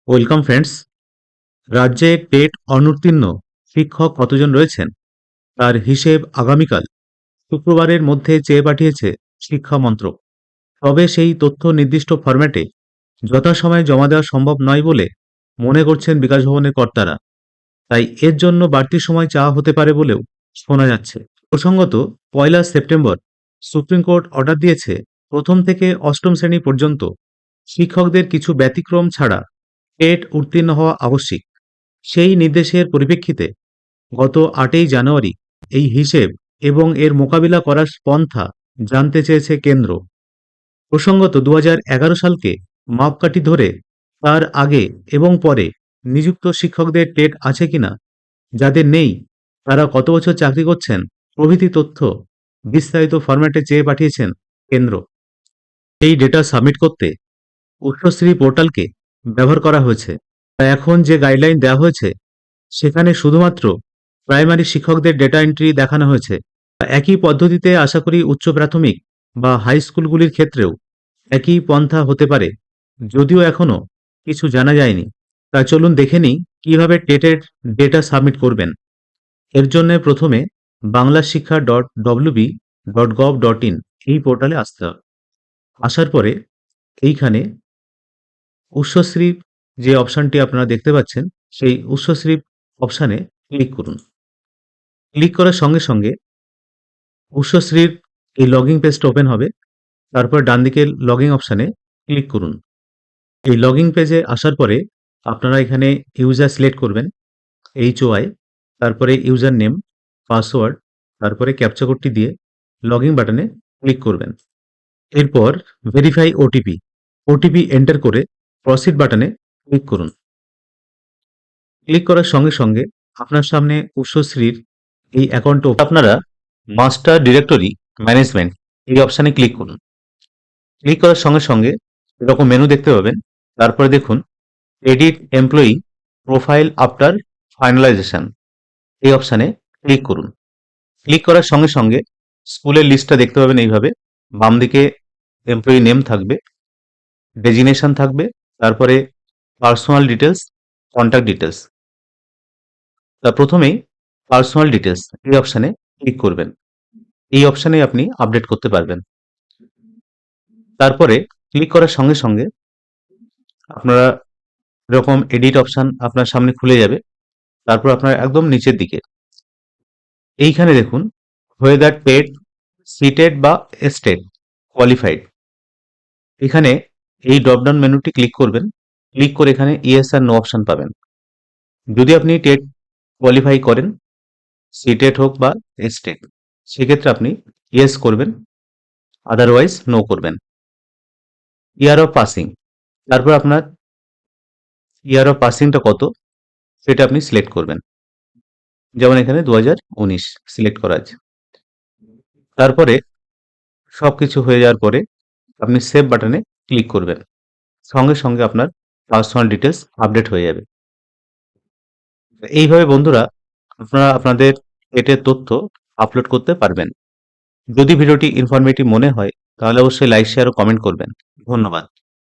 Welcome friends. রাজ্যে TET অনুত্তীর্ণ শিক্ষক কতজন রয়েছেন তার হিসেব আগামীকাল শুক্রবারের মধ্যে চেয়ে পাঠিয়েছে শিক্ষা মন্ত্রক। তবে সেই তথ্য নির্দিষ্ট ফরম্যাটে যথাসময়ে জমা দেওয়া সম্ভব নয় বলে মনে করছেন বিকাশ ভবনের কর্তারা। তাই এর জন্য বাড়তি সময় চাওয়া হতে পারে বলেও শোনা যাচ্ছে। প্রসঙ্গত, 1 সেপ্টেম্বর সুপ্রিম কোর্ট অর্ডার দিয়েছে প্রথম থেকে অষ্টম শ্রেণী পর্যন্ত শিক্ষকদের কিছু ব্যতিক্রম ছাড়া টেট উত্তীর্ণ হওয়া আবশ্যিক। সেই নির্দেশের পরিপ্রেক্ষিতে গত 8ই জানুয়ারি এই হিসেব এবং এর মোকাবিলা করার পন্থা জানতে চেয়েছে কেন্দ্র। প্রসঙ্গত, 2011 সালকে মাপকাঠি ধরে তার আগে এবং পরে নিযুক্ত শিক্ষকদের টেট আছে কিনা, যাদের নেই তারা কত বছর চাকরি করছেন প্রভৃতি তথ্য বিস্তারিত ফরম্যাটে চেয়ে পাঠিয়েছেন কেন্দ্র। এই ডেটা সাবমিট করতে উচ্চশ্রী পোর্টালকে ব্যবহার করা হয়েছে। এখন যে গাইডলাইন দেওয়া হয়েছে সেখানে শুধুমাত্র প্রাইমারি শিক্ষকদের ডেটা এন্ট্রি দেখানো হয়েছে। একই পদ্ধতিতে আশা করি উচ্চ প্রাথমিক বা হাই স্কুলগুলির ক্ষেত্রেও একই পন্থা হতে পারে, যদিও এখনো কিছু জানা যায়নি। তা চলুন দেখে নিই কিভাবে টেটের ডেটা সাবমিট করবেন। এর জন্য প্রথমে banglashiksha.wb.gov.in এই পোর্টালে আসতে হবে। আসার পরে এইখানে উচ্চশ্রী যে অপশনটি আপনারা দেখতে পাচ্ছেন সেই উচ্চশ্রী অপশানে ক্লিক করুন। ক্লিক করার সঙ্গে সঙ্গে উচ্চশ্রীর এই লগইন পেজটা ওপেন হবে। তারপর ডান দিকের লগইন অপশানে ক্লিক করুন। এই লগইন পেজে আসার পরে আপনারা এখানে ইউজার সিলেক্ট করবেন, HOI, তারপরে ইউজার নেম, পাসওয়ার্ড, তারপরে ক্যাপচা কোডটি দিয়ে লগইন বাটনে ক্লিক করবেন। এরপর ভেরিফাই ওটিপি এন্টার করে প্রসিড বাটনে ক্লিক করুন। ক্লিক করার সঙ্গে সঙ্গে আপনার সামনে উচ্চশ্রীর এই অ্যাকাউন্ট আপনারা মাস্টার ডিরেক্টরি ম্যানেজমেন্ট এই অপশানে ক্লিক করুন। ক্লিক করার সঙ্গে সঙ্গে এরকম মেনু দেখতে পাবেন। তারপরে দেখুন edit employee profile after finalisation এই অপশানে ক্লিক করুন। ক্লিক করার সঙ্গে সঙ্গে স্কুলের লিস্টটা দেখতে পাবেন। এইভাবে বাম দিকে এমপ্লয়ি নেম থাকবে, ডেজিগনেশন থাকবে, তারপরে পার্সোনাল ডিটেলস, কন্ট্যাক্ট ডিটেলস। তা প্রথমেই পার্সোনাল ডিটেলস এই অপশানে ক্লিক করবেন। এই অপশানে আপনি আপডেট করতে পারবেন। তারপরে ক্লিক করার সঙ্গে সঙ্গে আপনারা এরকম এডিট অপশান আপনার সামনে খুলে যাবে। তারপর আপনার একদম নিচের দিকে এইখানে দেখুন হোয়েদার টেট সিটেড বা এস্টেড কোয়ালিফাইড, এখানে এই ড্রপডাউন মেনুটি ক্লিক করবেন। ক্লিক করে এখানে ইয়েস আর নো অপশান পাবেন। যদি আপনি টেট কোয়ালিফাই করেন, সিটেড হোক বা এস্টেড, সেক্ষেত্রে আপনি ইয়েস করবেন, আদারওয়াইজ নো করবেন। ইয়ার অফ পাসিং, তারপর আপনার ইয়ার অফ পাসিংটা কত সেটা আপনি সিলেক্ট করবেন। যেমন এখানে 2019 সিলেক্ট করা আছে। তারপরে সবকিছু হয়ে যাওয়ার পরে আপনি সেভ বাটনে ক্লিক করবেন। সঙ্গে সঙ্গে আপনার পার্সোনাল ডিটেলস আপডেট হয়ে যাবে। এইভাবে বন্ধুরা আপনারা আপনাদের টেটের তথ্য আপলোড করতে পারবেন। যদি ভিডিওটি ইনফরমেটিভ মনে হয় তাহলে অবশ্যই লাইক, শেয়ার ও কমেন্ট করবেন। ধন্যবাদ।